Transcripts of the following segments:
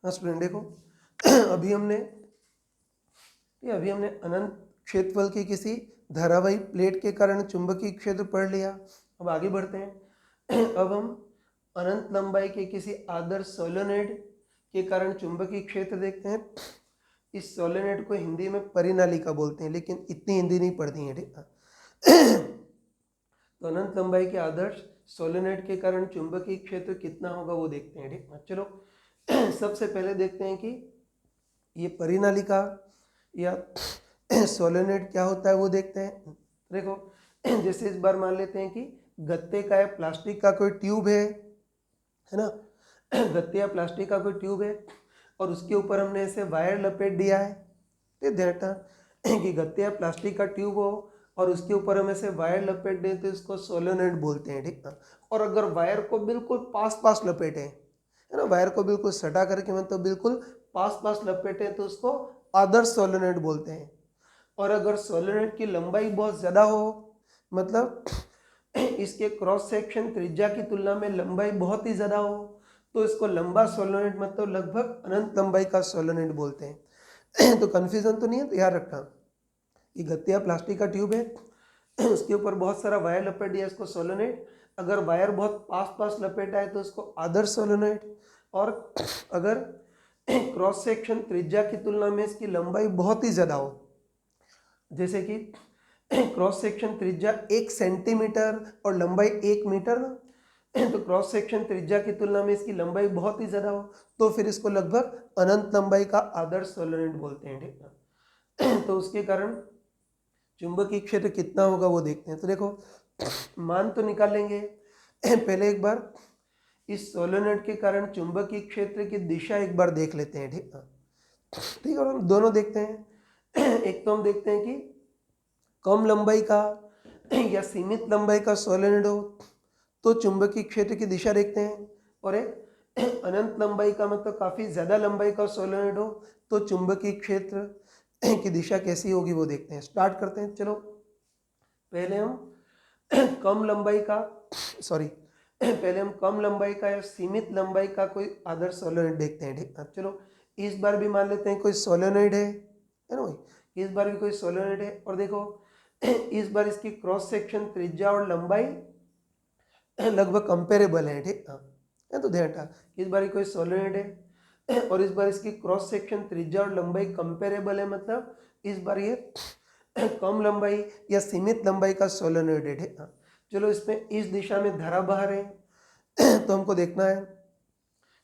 हाँ स्टूडेंट देखो अभी हमने अनंत क्षेत्रफल की किसी धारावाही प्लेट के कारण चुंबकीय क्षेत्र पढ़ लिया। अब आगे बढ़ते हैं। अब हम अनंत लंबाई के किसी आदर्श सोलेनोइड के कारण चुंबकीय क्षेत्र देखते हैं। इस सोलेनोइड को हिंदी में परिनालिका बोलते हैं, लेकिन इतनी हिंदी नहीं पढ़ती है, ठीक है। तो अनंत लंबाई के आदर्श सोलेनोइड के कारण चुंबकीय क्षेत्र कितना होगा वो देखते हैं, ठीक है। चलो सबसे पहले देखते हैं कि ये परिनालिका या सोलेनोइड क्या होता है वो देखते हैं। देखो जैसे इस बार मान लेते हैं कि गत्ते का या प्लास्टिक का कोई ट्यूब है ना। गत्ते या प्लास्टिक का कोई ट्यूब है और उसके ऊपर हमने ऐसे वायर लपेट दिया है। ध्यान रखना कि गत्ते या प्लास्टिक का ट्यूब हो और उसके ऊपर हम ऐसे वायर लपेट दें तो इसको सोलेनोइड बोलते हैं, ठीक है। और अगर वायर को बिल्कुल पास पास लपेटे, है ना, वायर को बिल्कुल सटा करके मतलब बिल्कुल पास पास लपेटे तो उसको आदर्श सोलेनोइड बोलते हैं। और अगर सोलेनोइड की लंबाई बहुत ज़्यादा हो, मतलब इसके क्रॉस सेक्शन त्रिज्या की तुलना में लंबाई बहुत ही ज़्यादा हो, तो इसको लंबा सोलेनोइड मतलब लगभग अनंत लंबाई का सोलेनोइड बोलते हैं। तो कन्फ्यूजन तो नहीं है, तो याद रखना कि गत्ते या प्लास्टिक का ट्यूब है, उसके ऊपर बहुत सारा वायर लपेट दिया, इसको सोलेनोइड। अगर वायर बहुत पास पास लपेटा है तो इसको आदर्श सोलेनोइड। और अगर क्रॉस सेक्शन त्रिज्या की तुलना में इसकी लंबाई बहुत ही ज़्यादा हो, जैसे कि क्रॉस सेक्शन त्रिज्या 1 सेंटीमीटर और लंबाई 1 मीटर ना, तो क्रॉस सेक्शन त्रिज्या की तुलना में इसकी लंबाई बहुत ही ज़्यादा हो तो फिर इसको लगभग अनंत लंबाई का आदर्श सोलेनोइड बोलते हैं, ठीक है। तो उसके कारण चुंबकीय क्षेत्र कितना होगा वो देखते हैं। तो देखो मान तो निकाल लेंगे, पहले एक बार इस सोलेनोइड के कारण चुंबकीय क्षेत्र की दिशा एक बार देख लेते हैं, ठीक है। ठीक है, और हम दोनों देखते हैं। एक तो हम देखते हैं कि कम लंबाई का या सीमित लंबाई का सोलेनोइड हो तो चुंबकीय क्षेत्र की दिशा देखते हैं, और एक अनंत लंबाई का मतलब काफ़ी ज़्यादा लंबाई का सोलेनोइड हो तो चुंबकीय क्षेत्र की दिशा कैसी होगी वो देखते हैं। स्टार्ट करते हैं। चलो पहले हम कम लंबाई का पहले हम कम लंबाई का या सीमित लंबाई का कोई आदर्श सोलेनोइड देखते हैं, ठीक है। चलो इस बार भी मान लेते हैं कोई सोलेनोइड है ना भाई, इस बार भी कोई सोलेनोइड है। और देखो इस बार इसकी क्रॉस सेक्शन त्रिज्या और लंबाई लगभग कंपेरेबल है, ठीक है। तो ध्यान रखना इस बार कोई सोलेनोइड है और इस बार इसकी क्रॉस सेक्शन त्रिज्या और लंबाई कंपेरेबल है, मतलब इस बार ये कम लंबाई या सीमित लंबाई का सोलेनोइड है, ठीक है। चलो इसमें इस दिशा में धारा बह रहे हैं तो हमको देखना है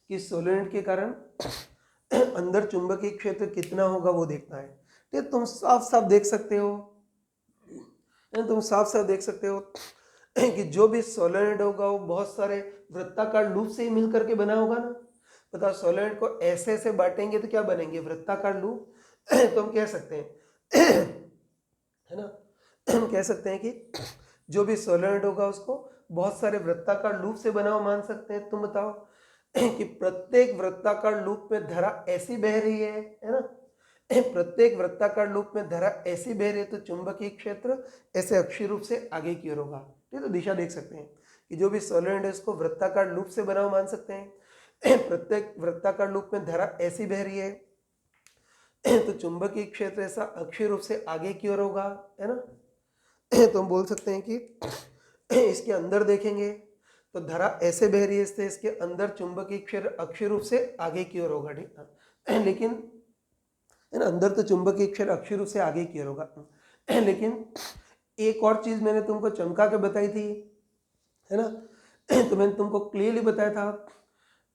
कि सोलेनोइड के कारण अंदर चुंबकीय क्षेत्र कितना होगा वो देखना है। ठीक, तुम साफ साफ देख सकते हो, कि जो भी सोलेनोइड होगा वो बहुत सारे वृत्ताकार लूप से ही मिल करके बना होगा ना। पता सोलेनोइड को ऐसे ऐसे बांटेंगे तो क्या बनेंगे, वृत्ताकार लूप। तो हम कह सकते हैं है ना, हम कह सकते हैं कि जो भी सोलेनोइड होगा उसको बहुत सारे वृत्ताकार लूप से बना हुआ मान सकते हैं। तुम बताओ कि प्रत्येक वृत्ताकार लूप में धारा ऐसी बह रही है ना, प्रत्येक वृत्ताकार लूप में धारा ऐसी बह रही है तो चुंबकीय क्षेत्र ऐसे अक्षीय रूप से आगे की ओर होगा। ठीक है, तो दिशा देख सकते हैं कि जो भी सोलेनोइड है उसको वृत्ताकार लूप से बना हुआ मान सकते हैं। प्रत्येक वृत्ताकार लूप में धारा ऐसी बह रही है तो चुंबकीय क्षेत्र ऐसा अक्षीय रूप से आगे की ओर होगा, है ना। तो हम बोल सकते हैं कि इसके अंदर देखेंगे तो धारा ऐसे बह रही है, इससे इसके अंदर चुंबकीय क्षेत्र अक्षीय रूप से आगे की ओर होगा, ठीक है। लेकिन है ना, अंदर तो चुंबकीय क्षेत्र अक्षीय रूप से आगे की ओर होगा। लेकिन एक और चीज मैंने तुमको चमका के बताई थी, है ना। तो मैंने तुमको क्लियरली बताया था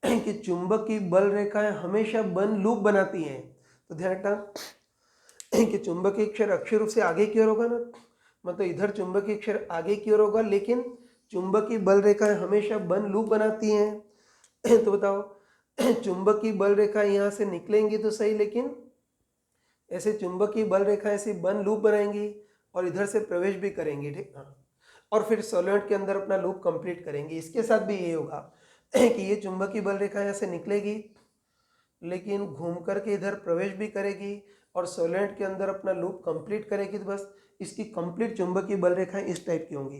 कि चुंबकीय बल रेखाएं हमेशा बंद लूप बनाती हैं। तो ध्यान रखना कि चुंबकीय क्षेत्र अक्षीय रूप से आगे की ओर होगा ना, मतलब इधर चुंबकीय क्षेत्र आगे की ओर होगा, लेकिन चुंबकीय बल रेखाएं हमेशा बंद लूप बनाती हैं। तो बताओ चुंबकीय बल रेखाएं यहाँ से निकलेंगी तो सही, लेकिन ऐसे चुंबकीय बल रेखाएं ऐसी बंद लूप बनाएंगी और इधर से प्रवेश भी करेंगी, ठीक है। और फिर सोलेनोइड के अंदर अपना लूप कंप्लीट करेंगी। इसके साथ भी ये होगा कि ये चुंबकीय बल रेखा यहाँ से निकलेगी लेकिन घूम करके इधर प्रवेश भी करेगी और सोलेनोइड के अंदर अपना लूप कंप्लीट करेगी। तो बस इसकी कंप्लीट चुंबकीय बल रेखाएं इस टाइप की होंगी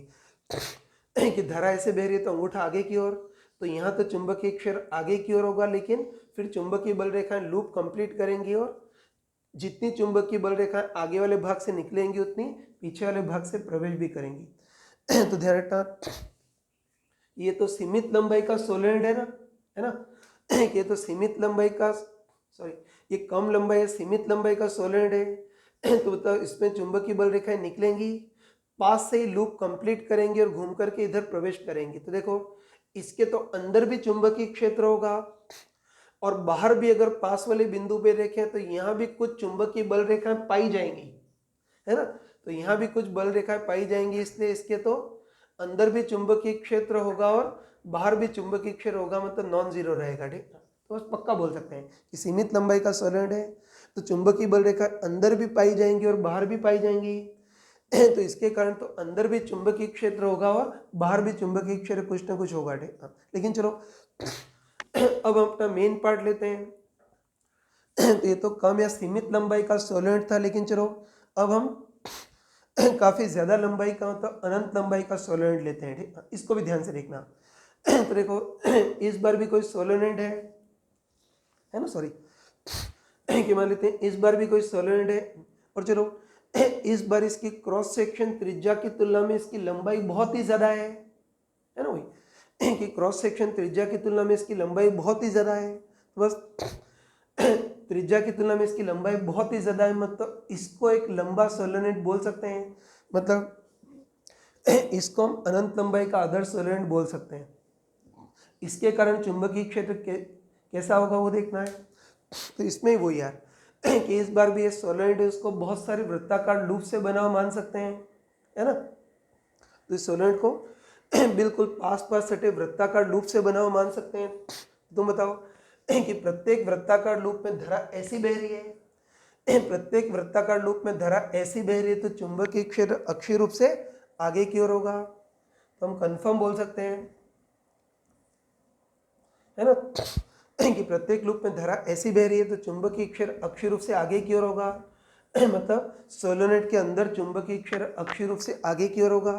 कि धारा ऐसे बह रही है तो अंगूठा आगे की ओर, तो यहाँ तो चुंबकीय क्षेत्र आगे की ओर होगा, लेकिन फिर चुंबकीय बल रेखाएं लूप कंप्लीट करेंगी और जितनी चुंबकीय बल रेखाएं आगे वाले भाग से निकलेंगी उतनी पीछे वाले भाग से प्रवेश भी करेंगी। तो ध्यान रखना, ये तो सीमित लंबाई का सोलेनोइड है ना ये तो सीमित लंबाई का, सॉरी ये कम लंबाई है, सीमित लंबाई का सोलेनोइड है। तो मतलब इसमें चुंबकीय बल रेखाएं निकलेंगी, पास से ही लूप कंप्लीट करेंगे और घूम करके इधर प्रवेश करेंगी। तो देखो इसके तो अंदर भी चुंबकीय क्षेत्र होगा और बाहर भी अगर पास वाले बिंदु पे देखें तो यहाँ भी कुछ चुंबकीय बल रेखाएं पाई जाएंगी, है ना। तो यहाँ भी कुछ बल रेखाएं पाई जाएंगी, इसलिए इसके तो अंदर भी चुंबकीय क्षेत्र होगा और बाहर भी चुंबकीय क्षेत्र होगा, मतलब नॉन जीरो रहेगा। ठीक, तो बस पक्का बोल सकते हैं कि सीमित लंबाई का सोलेनोइड है तो चुंबकीय बल रेखा अंदर भी पाई जाएंगी और बाहर भी पाई जाएंगी। तो इसके कारण तो अंदर भी चुंबकीय क्षेत्र होगा और बाहर भी चुंबकीय क्षेत्र कुछ ना कुछ होगा। ठीक, लेकिन चलो अब हम अपना मेन पार्ट लेते हैं। तो ये तो कम या सीमित लंबाई का सोलेनोइड था, लेकिन चलो अब हम काफी ज्यादा लंबाई का मतलब अनंत लंबाई का सोलेनोइड लेते हैं। ठीक, इसको भी ध्यान से देखना। तो देखो इस बार भी कोई सोलेनोइड है ना, सॉरी कि मान लेते हैं इस बार भी कोई सोलेनोइड है और चलो इस बार इसकी क्रॉस सेक्शन त्रिज्या की तुलना में इसकी लंबाई बहुत ही ज्यादा है ना वही कि क्रॉस सेक्शन त्रिज्या की तुलना में इसकी लंबाई बहुत ही ज्यादा है। तो बस त्रिज्या की तुलना में इसकी लंबाई बहुत ही ज्यादा है, मतलब इसको एक लंबा सोलेनोइड बोल सकते हैं, मतलब इसको हम अनंत लंबाई का आदर्श सोलेनोइड बोल सकते हैं। इसके कारण चुंबकीय क्षेत्र कैसा होगा वो देखना है। तो इसमें वो यार कि इस बार भी ये सोलेनोइड है उसको बहुत सारे वृत्ताकार लूप से बना हुआ मान सकते हैं, है ना। तो इस सोलेनोइड को बिल्कुल पास पास सटे वृत्ताकार लूप से बना हुआ मान सकते हैं। तुम बताओ कि प्रत्येक वृत्ताकार लूप में धारा ऐसी बह रही है, प्रत्येक वृत्ताकार लूप में धारा ऐसी बह रही है तो चुंबकीय क्षेत्र अक्षीय रूप से आगे की ओर होगा। तो हम कंफर्म बोल सकते हैं, है ना, कि प्रत्येक लूप में धारा ऐसी बह रही है तो चुंबकीय क्षेत्र अक्षीय रूप से आगे की ओर होगा। मतलब सोलेनोइड के अंदर चुंबकीय क्षेत्र अक्षीय रूप से आगे की ओर होगा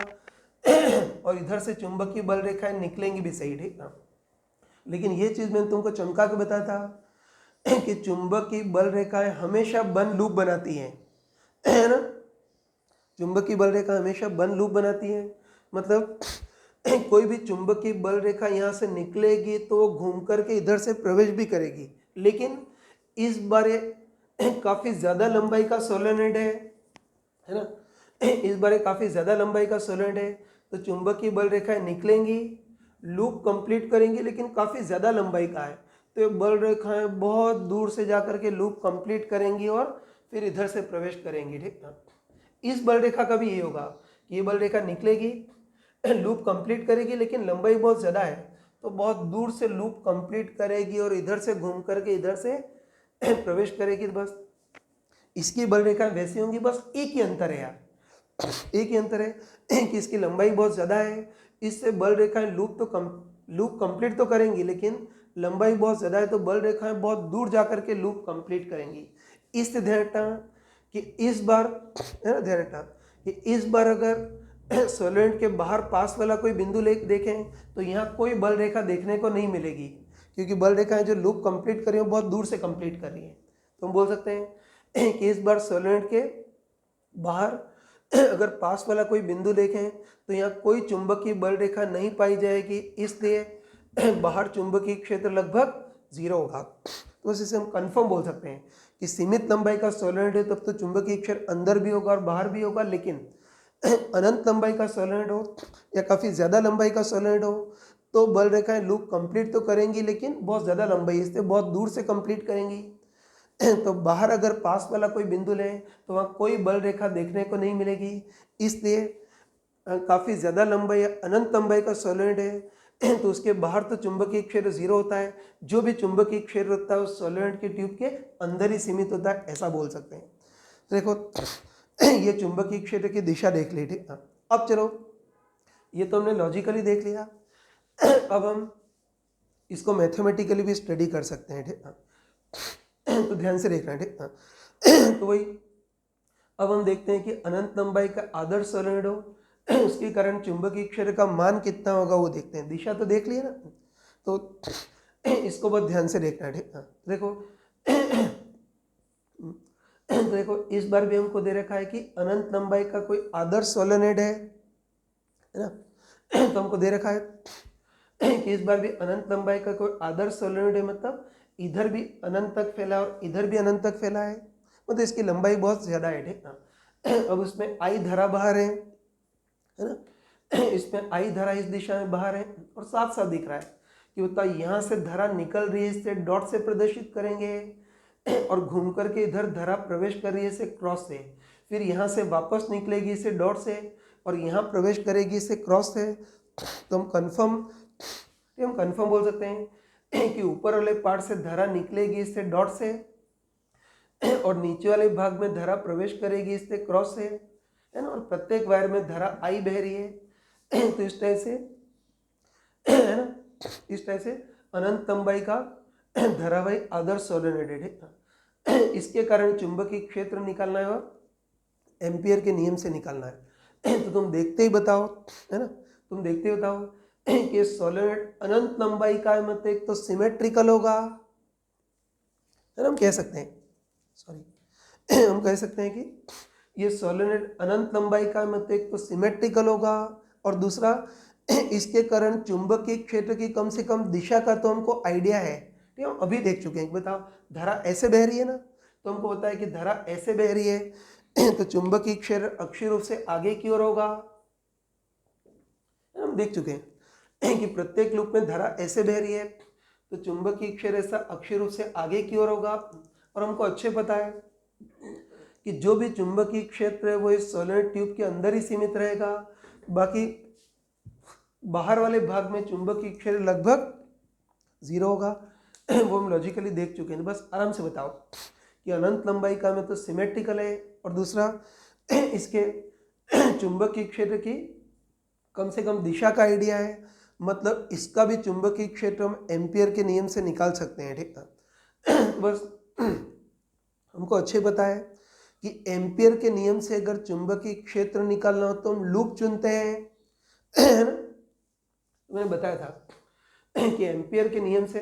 और इधर से चुंबकीय बल रेखाएं निकलेंगी भी सही। ठीक ना, लेकिन ये चीज मैंने तुमको चमका के बताया था कि चुंबकीय बल रेखाएं हमेशा बंद लूप बनाती हैं, है ना। चुंबकीय बल रेखा हमेशा बंद लूप बनाती है, मतलब कोई भी चुंबकीय बल रेखा यहाँ से निकलेगी तो वो घूम करके इधर से प्रवेश भी करेगी, लेकिन इस बार ये काफी ज्यादा लंबाई का सोलेनोइड है ना। इस बार ये काफी ज्यादा लंबाई का सोलेनोइड है तो चुंबकीय बल रेखाएं निकलेंगी, लूप कंप्लीट करेंगी, लेकिन काफी ज्यादा लंबाई का है तो ये बल रेखाएं बहुत दूर से जाकर के लूप कंप्लीट करेंगी और फिर इधर से प्रवेश करेंगी। ठीक ना, इस बल रेखा का भी ये होगा कि ये बल रेखा निकलेगी, लूप कंप्लीट करेगी, लेकिन लंबाई बहुत ज़्यादा है तो बहुत दूर से लूप कंप्लीट करेगी और इधर से घूम करके इधर से प्रवेश करेगी। बस इसकी बल रेखा वैसी होंगी, बस एक ही अंतर है यार, एक ही अंतर है कि इसकी लंबाई बहुत ज़्यादा है, इससे बल रेखाएं लूप कंप्लीट तो करेंगी लेकिन लंबाई बहुत ज़्यादा है तो बल रेखाएं बहुत दूर जाकर के लूप कंप्लीट करेंगी। इससे ध्यान रखना कि इस बार, है ना, ध्यान रखना कि इस बार अगर सोलेनोइड के बाहर पास वाला कोई बिंदु देखें तो यहाँ कोई बल रेखा देखने को नहीं मिलेगी, क्योंकि बल रेखाएं जो लूप कंप्लीट कर रही है बहुत दूर से कंप्लीट कर रही है। तो हम बोल सकते हैं कि इस बार सोलेनोइड के बाहर अगर पास वाला कोई बिंदु देखें तो यहाँ कोई चुंबकीय बल रेखा नहीं पाई जाएगी, इसलिए बाहर चुंबकीय क्षेत्र लगभग जीरो होगा। तो इसे हम कंफर्म बोल सकते हैं कि सीमित लंबाई का सोलेनोइड है तब तो चुंबकीय क्षेत्र अंदर भी होगा और बाहर भी होगा, लेकिन अनंत लंबाई का सोलेनोइड हो या काफ़ी ज़्यादा लंबाई का सोलेनोइड हो तो बल रेखाएं लूप कंप्लीट तो करेंगी लेकिन बहुत ज़्यादा लंबाई, इससे बहुत दूर से कंप्लीट करेंगी। तो बाहर अगर पास वाला कोई बिंदु लें तो वहाँ कोई बल रेखा देखने को नहीं मिलेगी, इसलिए काफ़ी ज़्यादा लंबाई अनंत लंबाई का सोलेनोइड है तो उसके बाहर तो चुंबकीय क्षेत्र जीरो होता है, जो भी चुंबकीय क्षेत्र होता है उस सोलेनोइड के ट्यूब के अंदर ही सीमित होता है, ऐसा बोल सकते हैं। तो देखो ये चुंबकीय क्षेत्र की दिशा देख ली, ठीक है। अब चलो ये तो हमने लॉजिकली देख लिया, अब हम इसको मैथमेटिकली भी स्टडी कर सकते हैं, ठीक है। तो ध्यान से देखना है, ठीक है। तो वही अब हम देखते हैं कि अनंत लंबाई का आदर्श सोलेनोइड हो उसके कारण चुंबकीय क्षेत्र का मान कितना होगा वो देखते हैं। दिशा तो देख लिया ना, तो इसको बहुत ध्यान से देखना है, ठीक है। देखो तो देखो इस बार भी हमको दे रखा है कि अनंत लंबाई का कोई आदर्श सोलेनोइड है ना। तो हमको दे रखा है कि इस बार भी अनंत लंबाई का कोई आदर्श सोलेनोइड है, मतलब इधर भी अनंत तक फैला और इधर भी अनंत तक फैला है, मतलब इसकी लंबाई बहुत ज्यादा है, ठीक ना। अब उसमें आई धारा बाहर है ना, इसमें आई धारा इस दिशा में बाहर है और साफ साफ दिख रहा है कि बता यहाँ से धारा निकल रही है, इसे डॉट से प्रदर्शित करेंगे और घूम करके इधर धारा प्रवेश कर रही है इसे क्रॉस से, फिर यहाँ से वापस निकलेगी इसे डॉट से और यहाँ प्रवेश करेगी इसे क्रॉस से। तो हम कंफर्म बोल सकते हैं कि ऊपर वाले पार्ट से धारा निकलेगी इससे डॉट से और नीचे वाले भाग में धारा प्रवेश करेगी इससे क्रॉस से, है ना, और प्रत्येक वायर में धारा आई बह रही है। तो इस तरह से, है ना, इस तरह से अनंत लंबाई का धारावाही आदर्श सोलेनोइड है। इसके कारण चुंबकीय क्षेत्र निकालना है और एम्पियर के नियम से निकालना है। तो तुम देखते ही बताओ, है ना, तुम देखते ही बताओ कि सोलेनोइड अनंत लंबाई का है, मतलब एक तो सिमेट्रिकल होगा, है ना, हम कह सकते हैं, सॉरी हम कह सकते हैं कि ये सोलेनोइड अनंत लंबाई का है, मतलब एक तो सिमेट्रिकल होगा और दूसरा इसके कारण चुंबकीय क्षेत्र की कम से कम दिशा का तो हमको आइडिया है, ठीक है, हम अभी देख चुके हैं। बताओ धारा ऐसे बह रही है ना, तो हमको पता है कि धारा ऐसे बह रही है तो चुंबकीय क्षेत्र अक्षीय रूप से आगे की ओर होगा, हम देख चुके हैं कि प्रत्येक लूप में धारा ऐसे बह रही है तो चुंबकीय क्षेत्र ऐसा अक्षीय रूप से आगे की ओर होगा। और हमको अच्छे पता है कि जो भी चुंबकीय क्षेत्र है वो इस सोलेनोइड ट्यूब के अंदर ही सीमित रहेगा, बाकी बाहर वाले भाग में चुंबकीय क्षेत्र लगभग जीरो होगा। वो हम लॉजिकली देख चुके हैं, बस आराम से बताओ कि अनंत लंबाई का में तो सिमेट्रिकल है और दूसरा इसके चुंबकीय क्षेत्र की कम से कम दिशा का आइडिया है, मतलब इसका भी चुंबकीय क्षेत्र हम एम्पियर के नियम से निकाल सकते हैं, ठीक है। बस हमको अच्छे पता है कि एम्पियर के नियम से अगर चुंबकीय क्षेत्र निकालना हो तो हम लूप चुनते हैं, है ना। मैंने बताया था कि एम्पियर के नियम से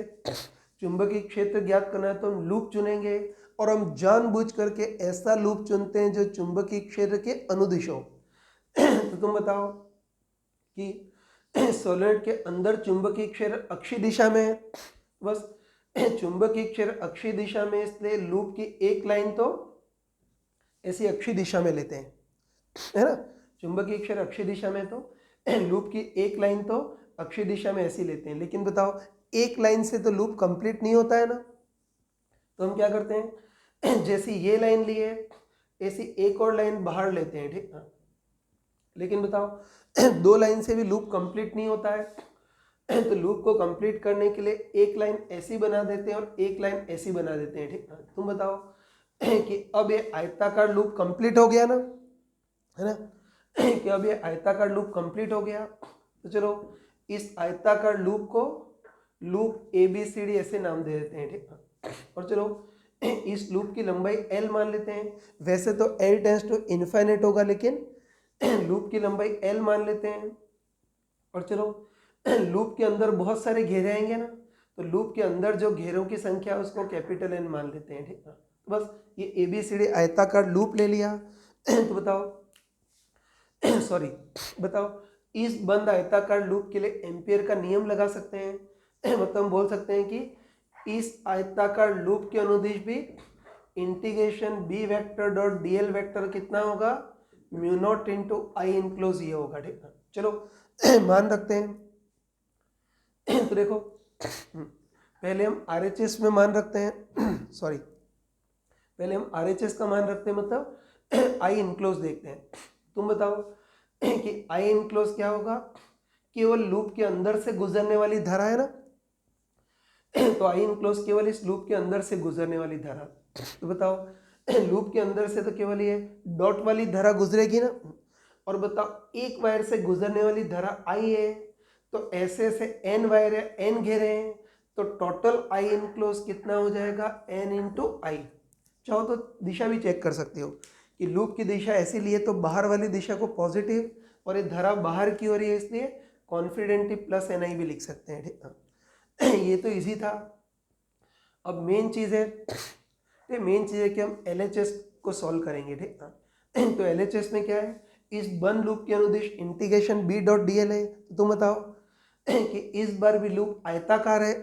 चुंबकीय क्षेत्र ज्ञात करना है तो हम लूप चुनेंगे और हम जानबूझ करके ऐसा लूप चुनते हैं जो चुंबकीय क्षेत्र के अनुदिश हो। तो तुम बताओ कि सोलेनोइड के अंदर चुंबकीय क्षेत्र अक्षीय दिशा में है, बस चुंबकीय क्षेत्र अक्षीय दिशा में, इसलिए लूप की एक लाइन तो ऐसी अक्षीय दिशा में लेते हैं, है ना। चुंबकीय क्षेत्र अक्षीय दिशा में तो लूप की एक लाइन तो अक्षीय दिशा में ऐसी लेते हैं, लेकिन बताओ एक लाइन से तो लूप कंप्लीट नहीं होता है ना। तो हम क्या करते हैं, जैसी ये लाइन लिए ऐसी एक और लाइन बाहर लेते हैं, ठीक है। लेकिन बताओ दो लाइन से भी लूप कंप्लीट नहीं होता है, तो लूप को कंप्लीट करने के लिए एक लाइन ऐसी बना देते हैं और एक लाइन ऐसी बना देते हैं, ठीक है। तुम बताओ कि अब ये आयताकार लूप कंप्लीट हो गया ना, है ना, कि अब ये आयताकार लूप कंप्लीट हो गया। तो चलो इस आयताकार लूप को लूप ABCD ऐसे नाम दे देते हैं, ठीक है। और चलो इस लूप की लंबाई L मान लेते हैं, वैसे तो L टेंड्स टू इनफाइनाइट होगा, लेकिन लूप की लंबाई L मान लेते हैं। और चलो लूप के अंदर बहुत सारे घेरे आएंगे ना, तो लूप के अंदर जो घेरों की संख्या है उसको कैपिटल N मान लेते हैं, ठीक है। तो बस ये ABCD आयताकार लूप ले लिया। तो बताओ सॉरी बताओ इस बंद आयताकार लूप के लिए एम्पियर का नियम लगा सकते हैं। मतलब हम बोल सकते हैं कि इस आयताकार लूप के अनुदिश भी integration B vector dot DL vector कितना होगा, म्यू नॉट इंटू आई इनक्लोज ये होगा, ठीक है। चलो मान रखते हैं। तो देखो पहले हम RHS में मान रखते हैं, सॉरी पहले हम RHS का मान रखते हैं, मतलब आई इनक्लोज देखते हैं। तुम बताओ कि आई इनक्लोज क्या होगा, केवल लूप के अंदर से गुजरने वाली धारा है ना, तो आई इनक्लोज केवल इस लूप के अंदर से गुजरने वाली धारा। तो बताओ लूप के अंदर से तो केवल ये डॉट वाली धारा गुजरेगी ना, और बताओ एक वायर से गुजरने वाली धारा आई है, तो ऐसे ऐसे n वायर है, n घेरे हैं, तो टोटल आई इनक्लोज कितना हो जाएगा, n इंटू आई। चाहो तो दिशा भी चेक कर सकते हो कि लूप की दिशा ऐसी लिए तो बाहर वाली दिशा को पॉजिटिव और ये धारा बाहर की हो रही है इसलिए कॉन्फिडेंटली प्लस NI भी लिख सकते हैं, ठीक है। ये तो इजी था। अब मेन चीज़ है कि हम LHS को सॉल्व करेंगे, ठीक है। तो LHS में क्या है, इस बंद लूप के अनुदिश इंटीग्रेशन B.dl है। तो तुम बताओ कि इस बार भी लूप आयताकार है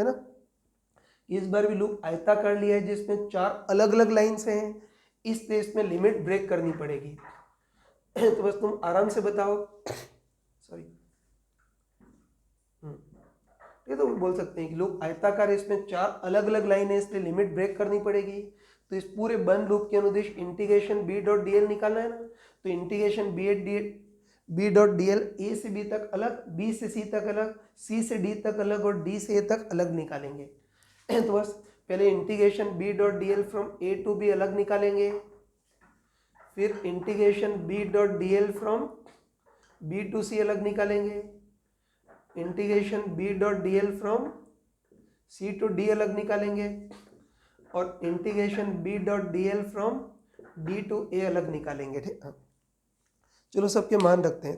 ना, इस बार भी लूप आयताकार लिया है जिसमें 4 अलग अलग लाइन्स हैं, इसलिए इसमें लिमिट ब्रेक करनी पड़ेगी। तो बस तुम आराम से बताओ, सॉरी, ये तो बोल सकते हैं कि लूप आयताकार है, इसमें 4 अलग अलग लाइन है, इसलिए लिमिट ब्रेक करनी पड़ेगी। तो इस पूरे बंद लूप के अनुदिश इंटीग्रेशन B.dl निकालना है ना, तो इंटीग्रेशन B.dl A से B तक अलग, B से C तक अलग, C से D तक अलग और D से A तक अलग निकालेंगे। तो बस पहले integration B.dl from A to B अलग निकालेंगे, फिर integration B.dl from B to C अलग निकालेंगे, integration B.dl from C to D अलग निकालेंगे और integration B.dl from D to A अलग निकालेंगे, ठीक है। चलो सबके मान रखते हैं।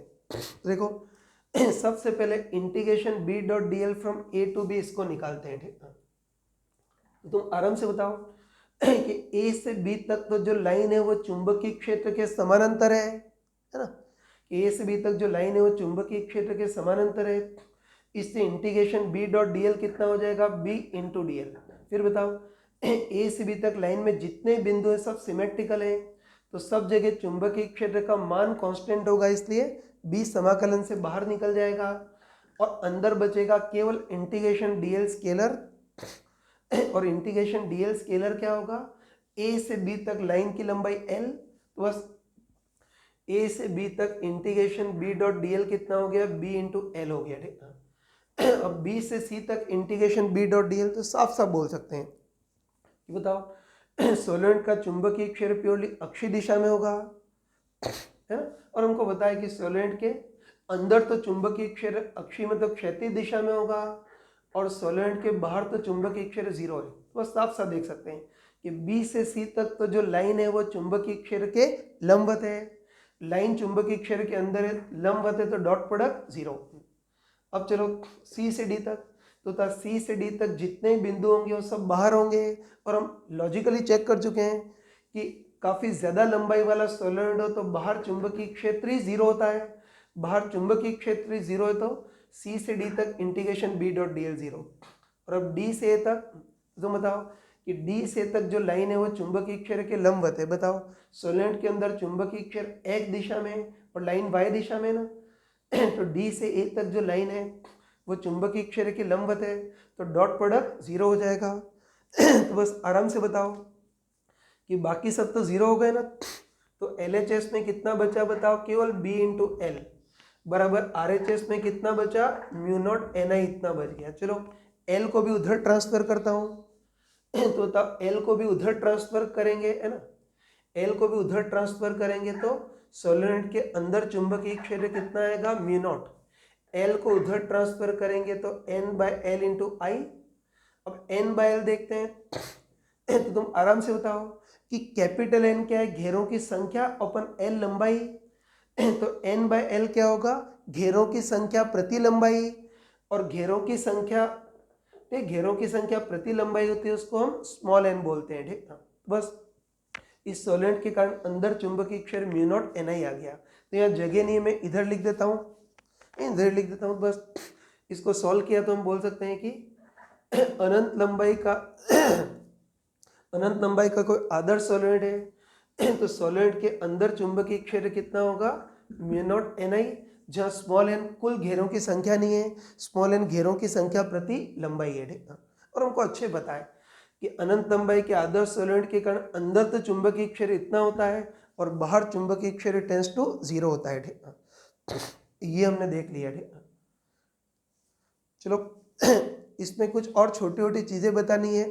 देखो सबसे पहले integration B.dl from A to B इसको निकालते हैं, ठीक है। तो तुम आराम से बताओ कि A से B तक तो जो लाइन है वो चुंबकीय क्षेत्र के समानांतर है ना। A से B तक जो लाइन है वो चुंबकीय क्षेत्र के समानांतर है, इससे इंटीग्रेशन B.dl कितना हो जाएगा, B इंटू dl। फिर बताओ A से B तक लाइन में जितने बिंदु है सब सिमेट्रिकल है, तो सब जगह चुंबकीय क्षेत्र का मान कांस्टेंट होगा, इसलिए B समाकलन से बाहर निकल जाएगा और अंदर बचेगा केवल इंटीग्रेशन dl स्केलर। और इंटीग्रेशन dl स्केलर क्या होगा, A से B तक लाइन की लंबाई L, तो बस A से B तक इंटीग्रेशन B.dl कितना हो गया, B इंटू L हो गया, ठीक है। अब B से C तक इंटीग्रेशन B.dl तो साफ साफ बोल सकते हैं कि बताओ सोलेनोइड का चुंबकीय क्षेत्र प्योरली अक्षीय दिशा में होगा, है ना। और हमको बताया कि सोलेनोइड के अंदर तो चुंबकीय क्षेत्र अक्षीय मतलब क्षैतिज दिशा में होगा और सोलेनोइड के बाहर तो चुंबकीय क्षेत्र 0 है। तो बस साफ साफ देख सकते हैं कि B से C तक तो जो लाइन है वो चुंबकीय क्षेत्र के लंबवत है, लाइन चुंबकीय क्षेत्र के अंदर है, लंबवत है, तो डॉट प्रोडक्ट 0। अब चलो C से D तक, तो C से D तक जितने बिंदु होंगे वो सब बाहर होंगे और हम लॉजिकली चेक कर चुके हैं कि काफ़ी ज़्यादा लंबाई वाला सोलेनोइड हो तो बाहर चुंबकीय क्षेत्र ही 0 होता है, बाहर चुंबकीय क्षेत्र ही 0 है, तो C से D तक इंटीग्रेशन B.dl 0। और अब D से A तक तो बताओ कि D से A तक जो लाइन है वो चुंबकीय क्षेत्र के लंबवत है। बताओ सोलेनोइड के अंदर चुंबकीय क्षेत्र X दिशा में और लाइन Y दिशा में ना, तो D से A तक जो लाइन है वो चुंबकीय क्षेत्र के लंबवत है, तो डॉट प्रोडक्ट 0 हो जाएगा। तो बस आराम से बताओ कि बाकी सब तो 0 हो गए ना, तो LHS में कितना बचा बताओ, केवल B इंटू L बराबर RHS में कितना बचा, म्यू नॉट NI इतना बच गया। चलो L को भी उधर ट्रांसफर करता हूँ, तो बताओ L को भी उधर ट्रांसफर करेंगे, है ना, L को भी उधर ट्रांसफर करेंगे तो सोलेनोइड के अंदर चुंबकीय क्षेत्र कितना आएगा, म्यू नॉट। L को उधर ट्रांसफर करेंगे तो N बाय L इंटू आई। अब N बाय L देखते हैं तो तुम आराम से बताओ कि कैपिटल N क्या है, घेरों की संख्या अपन L लंबाई, तो N बाय L क्या होगा, घेरों की संख्या प्रति लंबाई, और घेरों की संख्या प्रति लंबाई होती है उसको हम स्मॉल n बोलते हैं, ठीक है। बस इस सोलेनोइड के कारण अंदर चुंबकीय क्षेत्र म्यू नॉट NI आ गया। तो यहाँ जगह नहीं है, मैं इधर लिख देता हूँ, इधर लिख देता हूँ। बस इसको सॉल्व किया तो हम बोल सकते हैं कि अनंत लंबाई का कोई आदर्श सोलेनोइड है तो सोलेनोइड के अंदर चुंबकीय क्षेत्र कितना होगा, म्यू नॉट NI, जहाँ स्मॉल n कुल घेरों की संख्या नहीं है, स्मॉल n घेरों की संख्या प्रति लंबाई है, ठीक है। और हमको अच्छे पता है कि अनंत लंबाई के आदर्श सोलेनोइड के कारण अंदर तो चुंबकीय क्षेत्र इतना होता है और बाहर चुंबकीय क्षेत्र टेंड्स टू 0 होता है, ठीक है। ये हमने देख लिया, ठीक है। चलो इसमें कुछ और छोटी छोटी चीजें बतानी है,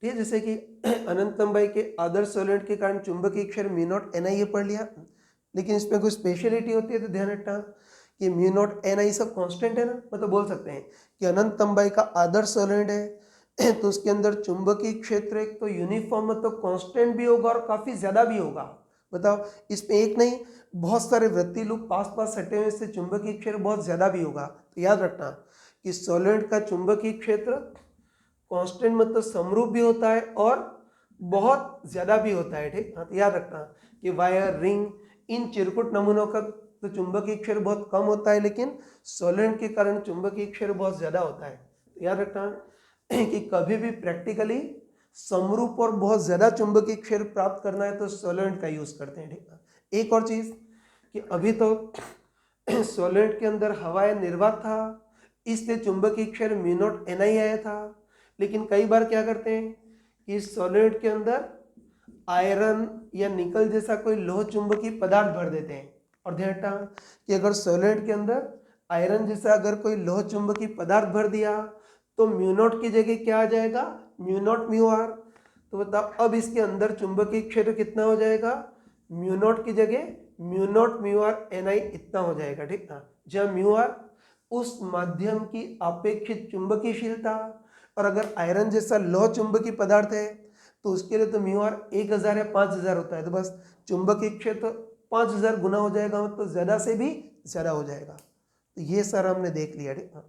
ठीक है, जैसे कि अनंत लंबाई के आदर्श सोलेनोइड के कारण चुंबकीय क्षेत्र म्यू नॉट NI ये पढ़ लिया, लेकिन इसमें कुछ स्पेशलिटी होती है तो ध्यान रखना कि म्यू नॉट NI सब कांस्टेंट है ना, मतलब बोल सकते हैं कि अनंत लंबाई का आदर्श सोलेनोइड है तो उसके अंदर चुंबकीय क्षेत्र एक तो यूनिफॉर्म मतलब कांस्टेंट भी होगा और काफी ज्यादा भी होगा। बताओ इसमें एक नहीं बहुत सारे वृत्तीय लूप पास पास सटे हुए, इससे चुंबकीय क्षेत्र बहुत ज्यादा भी होगा। तो याद रखना कि सॉलिड का चुंबकीय क्षेत्र कांस्टेंट मतलब समरूप भी होता है और बहुत ज्यादा भी होता है। ठीक, हाँ, तो याद रखना कि वायर, रिंग, इन चिरकुट नमूनों का तो चुंबकीय क्षेत्र बहुत कम होता है, लेकिन सॉलिड के कारण चुंबकीय क्षेत्र बहुत ज्यादा होता है। तो याद रखना कि कभी भी प्रैक्टिकली समरूप और बहुत ज्यादा चुंबकीय क्षेत्र प्राप्त करना है तो सॉलिड का यूज करते हैं। ठीक है, एक और चीज कि अभी तो सॉलिड के अंदर हवाएं निर्वात था, इसलिए चुंबकीय क्षेत्र म्यू नॉट एन आई आया था। लेकिन कई बार क्या करते हैं कि सॉलिड के अंदर आयरन या निकल जैसा कोई लोह चुंबकीय पदार्थ भर देते हैं। और ध्यान रखना कि अगर सॉलिड के अंदर आयरन जैसा अगर कोई लोह चुंबकीय पदार्थ भर दिया तो म्यू नॉट की जगह क्या आ जाएगा, म्यू नॉट म्यू आर। तो बताओ अब इसके अंदर चुंबकीय क्षेत्र कितना हो जाएगा, म्यू नॉट की जगह mu naught mu R N I इतना हो जाएगा। ठीक है, जब म्यू आर उस माध्यम की अपेक्षित चुंबकीयशीलता, और अगर आयरन जैसा लौह चुंबकीय पदार्थ है तो उसके लिए तो म्यू आर 1000 या 5000 होता है, तो बस चुंबकीय क्षेत्र 5000 गुना हो जाएगा, मतलब ज्यादा से भी ज्यादा हो जाएगा। तो ये सारा हमने देख लिया। ठीक है,